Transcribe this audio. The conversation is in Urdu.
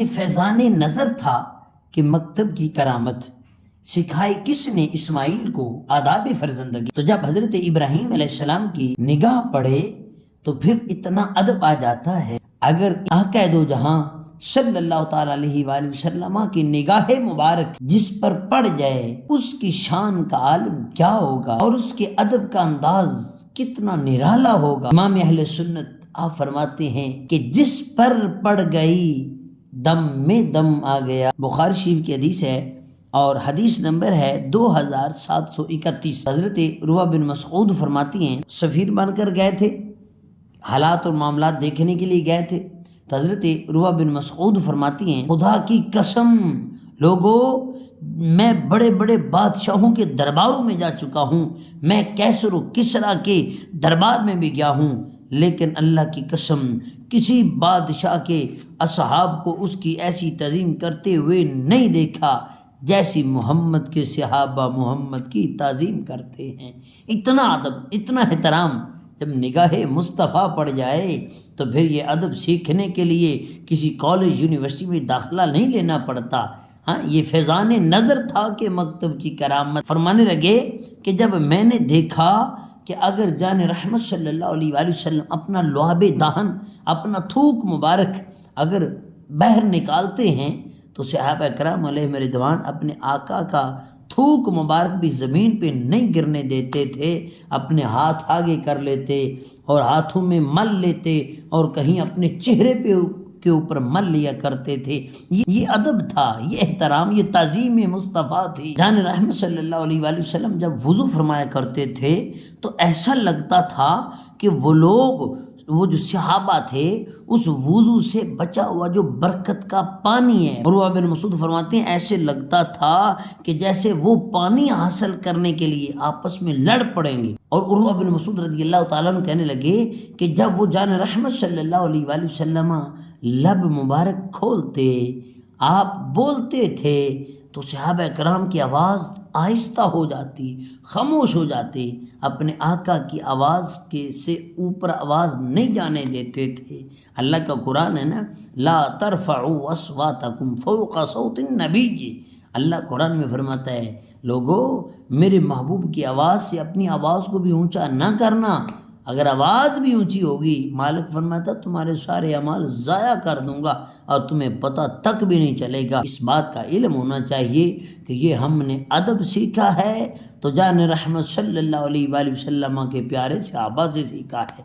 یہ فیضان نظر تھا کہ مکتب کی کرامت سکھائی کس نے اسماعیل کو آداب فرزندگی۔ تو جب حضرت ابراہیم علیہ السلام کی نگاہ پڑے تو پھر اتنا ادب آ جاتا ہے۔ اگر آقا دو جہاں صلی اللہ تعالیٰ علیہ وآلہ وسلم کی نگاہ مبارک جس پر پڑ جائے اس کی شان کا عالم کیا ہوگا اور اس کے ادب کا انداز کتنا نرالا ہوگا۔ امام اہل سنت آپ فرماتے ہیں کہ جس پر پڑ گئی دم میں دم آ گیا۔ بخاری شریف کی حدیث ہے اور حدیث نمبر ہے 2731۔ حضرت عروہ بن مسعود فرماتی ہیں سفیر بن کر گئے تھے، حالات اور معاملات دیکھنے کے لیے گئے تھے، تو حضرت عروہ بن مسعود فرماتی ہیں خدا کی قسم لوگو میں بڑے بڑے بادشاہوں کے درباروں میں جا چکا ہوں، میں کیسر و کسریٰ کے دربار میں بھی گیا ہوں، لیکن اللہ کی قسم کسی بادشاہ کے اصحاب کو اس کی ایسی تعظیم کرتے ہوئے نہیں دیکھا جیسی محمد کے صحابہ محمد کی تعظیم کرتے ہیں۔ اتنا ادب، اتنا احترام جب نگاہ مصطفیٰ پڑ جائے تو پھر یہ ادب سیکھنے کے لیے کسی کالج یونیورسٹی میں داخلہ نہیں لینا پڑتا۔ ہاں، یہ فیضان نظر تھا کہ مکتب کی کرامت۔ فرمانے لگے کہ جب میں نے دیکھا کہ اگر جان رحمت صلی اللہ علیہ وآلہ وسلم اپنا لعاب دہن، اپنا تھوک مبارک اگر باہر نکالتے ہیں تو صحابہ کرام علیہم رضوان اپنے آقا کا تھوک مبارک بھی زمین پہ نہیں گرنے دیتے تھے، اپنے ہاتھ آگے کر لیتے اور ہاتھوں میں مل لیتے اور کہیں اپنے چہرے پہ کے اوپر مل لیا کرتے تھے۔ یہ ادب تھا، یہ احترام، یہ تعظیم مصطفیٰ تھی۔ جان رحمت صلی اللہ علیہ وآلہ وسلم جب وضو فرمایا کرتے تھے تو ایسا لگتا تھا کہ وہ جو صحابہ تھے اس وضو سے بچا ہوا جو برکت کا پانی ہے، عروہ بن مسعود فرماتے ہیں ایسے لگتا تھا کہ جیسے وہ پانی حاصل کرنے کے لیے آپس میں لڑ پڑیں گے۔ اور عروہ بن مسعود رضی اللہ تعالیٰ عنہ کہنے لگے کہ جب وہ جان رحمت صلی اللہ علیہ وآلہ وسلم لب مبارک کھولتے، آپ بولتے تھے تو صحابہ کرام کی آواز آہستہ ہو جاتی، خاموش ہو جاتے، اپنے آقا کی آواز سے اوپر آواز نہیں جانے دیتے تھے۔ اللہ کا قرآن ہے نا، لا ترفعوا اصواتکم فوق صوت النبی، اللہ قرآن میں فرماتا ہے لوگو میرے محبوب کی آواز سے اپنی آواز کو بھی اونچا نہ کرنا، اگر آواز بھی اونچی ہوگی مالک فرماتا تمہارے سارے اعمال ضائع کر دوں گا اور تمہیں پتہ تک بھی نہیں چلے گا۔ اس بات کا علم ہونا چاہیے کہ یہ ہم نے ادب سیکھا ہے تو جان رحمت صلی اللہ علیہ وآلہ وسلم کے پیارے صحابہ سے سیکھا ہے۔